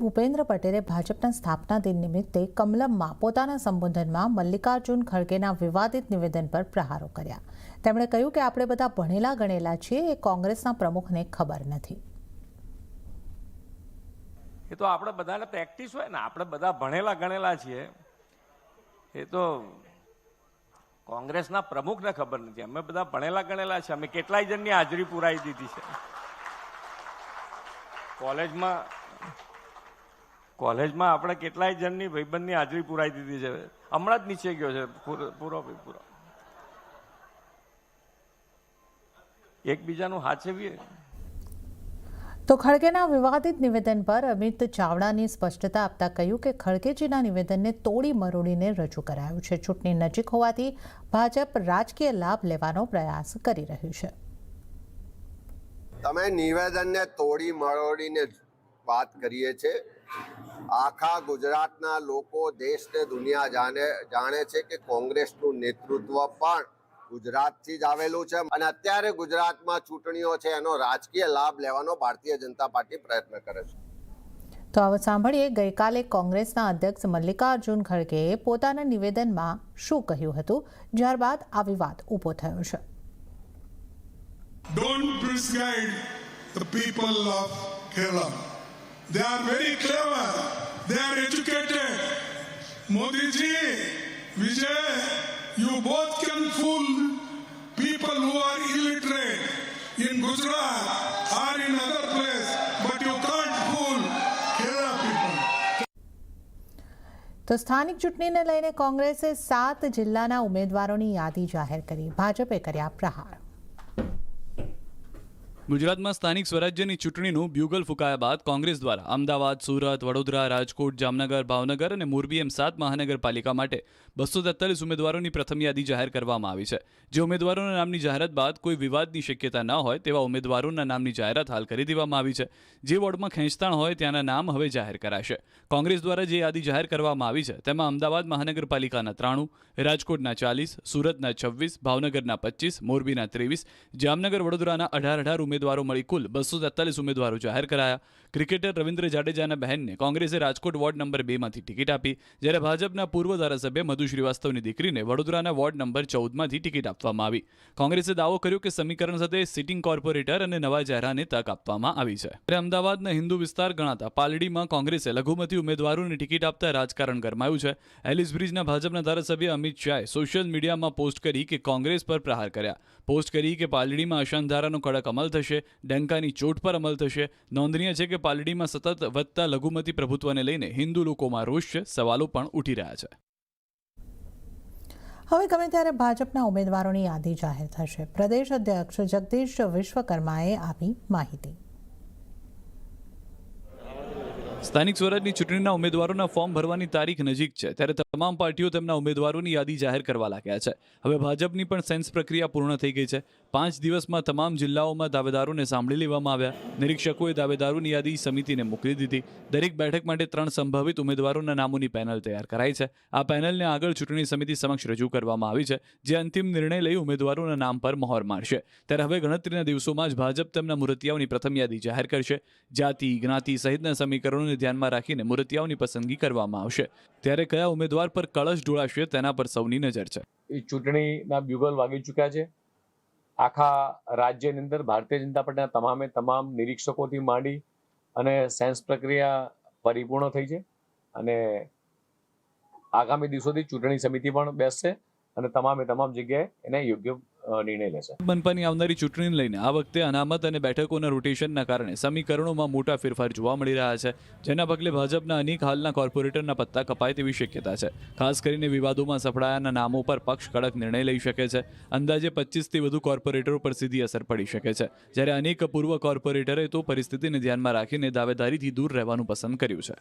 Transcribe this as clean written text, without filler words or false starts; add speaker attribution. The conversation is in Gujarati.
Speaker 1: ભૂપેન્દ્ર પટેલે ભાજપના સ્થાપના દિન નિમિત્તે કમલમમાં પોતાના સંબોધનમાં મલ્લિકાર્જુન ખડગેના વિવાદિત નિવેદન પર પ્રહારો કર્યા. તેમણે કહ્યું કે આપણે બધા ભણેલા ગણેલા છીએ, એ કોંગ્રેસના પ્રમુખને ખબર નથી.
Speaker 2: એ તો આપણે બધાને પ્રેક્ટિસ હોય ને, આપણે બધા ભણેલા ગણેલા છીએ, એ તો કોંગ્રેસના પ્રમુખને ખબર નથી. અમે બધા ભણેલા ગણેલા છીએ. અમે કેટલાય જણની હાજરી પુરાઈ દીધી છે કોલેજમાં આપણે કેટલાય જણની ભાઈબંધની હાજરી પુરાઈ દીધી છે. હમણાં જ નીચે ગયો છે પૂરો એકબીજાનું હાચવીએ.
Speaker 1: તો ખડગેના વિવાદિત નિવેદન પર અમિત ચાવડાની સ્પષ્ટતા આપતા કહ્યું કે ખડગેજીના નિવેદનને તોડી મરોડીને રજૂ કરાયું છે. ચૂંટણી નજીક હોવાથી ભાજપ રાજકીય લાભ લેવાનો પ્રયાસ કરી રહ્યું છે.
Speaker 3: તમે નિવેદનને તોડી મરોડીને વાત કરીએ છે. આખા ગુજરાતના લોકો, દેશને દુનિયા જાણે છે કે કોંગ્રેસનું નેતૃત્વ પણ ગુજરાતથી જ આવેલું છે અને અત્યારે ગુજરાતમાં ચૂંટણીઓ છે, એનો રાજકીય લાભ લેવાનો ભારતીય જનતા પાર્ટી પ્રયત્ન કરે છે.
Speaker 1: તો હવે સાંભળીએ ગઈકાલે કોંગ્રેસના અધ્યક્ષ મલ્લિકાર્જુન ખડગેએ પોતાના નિવેદનમાં શું કહ્યું હતું, ત્યારબાદ આ વિવાદ ઊભો થયો છે.
Speaker 4: Don't misguide the people of Kerala. They are very clever. They are educated. Modi ji, Vijay, you both can fool people who are illiterate in Gujarat or in other place, but you can't fool Kerala people.
Speaker 1: તો સ્થાનિક ચૂંટણીને લઈને કોંગ્રેસે 7 જિલ્લાના ઉમેદવારોની યાદી જાહેર કરી. ભાજપે કર્યા પ્રહાર.
Speaker 5: ગુજરાતમાં સ્થાનિક સ્વરાજ્યની ચૂંટણીનું બ્યુગલ ફૂંકાયા બાદ કોંગ્રેસ દ્વારા અમદાવાદ, સુરત, વડોદરા, રાજકોટ, જામનગર, ભાવનગર અને મોરબી એમ 7 મહાનગરપાલિકા માટે 243 ઉમેદવારોની પ્રથમ યાદી જાહેર કરવામાં આવી છે. જે ઉમેદવારોના નામની જાહેરાત બાદ કોઈ વિવાદની શક્યતા ન હોય તેવા ઉમેદવારોના નામની જાહેરાત હાલ કરી દેવામાં આવી છે. જે વોર્ડમાં ખેંચતાણ હોય ત્યાંના નામ હવે જાહેર કરાશે. કોંગ્રેસ દ્વારા જે યાદી જાહેર કરવામાં આવી છે તેમાં અમદાવાદ મહાનગરપાલિકાના 93, રાજકોટના 40, સુરતના 26, ભાવનગરના 25, મોરબીના 23, જામનગર, વડોદરાના 18 ઉમેદવારો મળી કુલ 243 ઉમેદવારો જાહેર કરાયા. ક્રિકેટર રવિન્દ્ર જાડેજાના બહેનને કોંગ્રેસે રાજકોટ વોર્ડ નંબર 2 માંથી ટિકિટ આપી, જ્યારે ભાજપના પૂર્વ ધારાસભ્ય મધુ શ્રીવાસ્તવની દીકરીને વડોદરાના વોર્ડ નંબર 14 માંથી ટિકિટ આપવામાં આવી. કોંગ્રેસે દાવો કર્યો કે સમીકરણ સાથે સિટિંગ કોર્પોરેટર અને નવા ચહેરાને તક આપવામાં આવી છે. ત્યારે અમદાવાદના હિન્દુ વિસ્તાર ગણાતા પાલડીમાં કોંગ્રેસે લઘુમતી ઉમેદવારોને ટિકિટ આપતા રાજકારણ ગરમાયું છે. એલિસ બ્રિજના ભાજપના ધારાસભ્ય અમિત શાહે સોશિયલ મીડિયામાં પોસ્ટ કરી કે કોંગ્રેસ પર પ્રહાર કર્યા. પોસ્ટ કરી કે પાલડીમાં અશાંતધારાનો કડક અમલ થશે, ડંકાની ચોટ પર અમલ થશે. નોંધનીય છે કે પાલડીમાં સતત વધતા લઘુમતી પ્રભુત્વને લઈને હિન્દુ લોકોમાં રોષ છે. સવાલો પણ ઉઠી રહ્યા છે.
Speaker 1: હવે ગમે ત્યારે ભાજપના ઉમેદવારોની યાદી જાહેર થશે. પ્રદેશ અધ્યક્ષ જગદીશ વિશ્વકર્માએ આપી માહિતી.
Speaker 5: સ્થાનિક સ્વરાજની ચૂંટણીના ઉમેદવારોના ફોર્મ ભરવાની તારીખ નજીક છે, ત્યારે તમામ પાર્ટીઓ તેમના ઉમેદવારોની યાદી જાહેર કરવા લાગ્યા છે. હવે ભાજપની પણ સેન્સ પ્રક્રિયા પૂર્ણ થઈ ગઈ છે. 5 દિવસમાં તમામ જિલ્લાઓમાં દાવેદારોને સાંભળી લેવામાં આવ્યા. નિરીક્ષકોએ દાવેદારોની યાદી સમિતિને મોકલી દીધી. દરેક બેઠક માટે 3 સંભવિત ઉમેદવારોના નામોની પેનલ તૈયાર કરાઈ છે. આ પેનલને આગળ ચૂંટણી સમિતિ સમક્ષ રજૂ કરવામાં આવી છે, જે અંતિમ નિર્ણય લઈ ઉમેદવારોના નામ પર મહોર મારશે. ત્યારે હવે ગણતરીના દિવસોમાં જ ભાજપ તેમના મુરતિયાઓની પ્રથમ યાદી જાહેર કરશે. જાતિ, જ્ઞાતિ સહિતના સમીકરણોને ધ્યાનમાં રાખીને મુરતિયાઓની પસંદગી કરવામાં આવશે. ત્યારે કયા ઉમેદવાર પર કળશ ઢોળાશે તેના પર સૌની નજર છે.
Speaker 6: ચૂંટણીના બ્યુગલ વાગી ચૂક્યા છે. આખા રાજ્યની અંદર ભારતીય જનતા પાર્ટીના તમામ નિરીક્ષકોથી માંડી અને સેન્સ પ્રક્રિયા પરિપૂર્ણ થઈ છે અને આગામી દિવસોથી ચૂંટણી સમિતિ પણ બેસશે અને તમામ જગ્યાએ એને યોગ્ય નિર્ણય લેશે.
Speaker 5: મનપાની આવનારી ચૂંટણીને લઈને આ વખતે અનામત અને બેઠકોના રોટેશનના કારણે સમીકરણોમાં મોટા ફેરફાર જોવા મળી રહ્યા છે, જેના પગલે ભાજપના અનેક હાલના કોર્પોરેટરના પત્તા કપાય તેવી શક્યતા છે. ખાસ કરીને વિવાદોમાં સફળાયાના નામો પર પક્ષ કડક નિર્ણય લઈ શકે છે. અંદાજે 25થી વધુ કોર્પોરેટરો પર સીધી અસર પડી શકે છે, જ્યારે અનેક પૂર્વ કોર્પોરેટરે તો પરિસ્થિતિને ધ્યાનમાં રાખીને દાવેદારીથી દૂર રહેવાનું પસંદ કર્યું છે.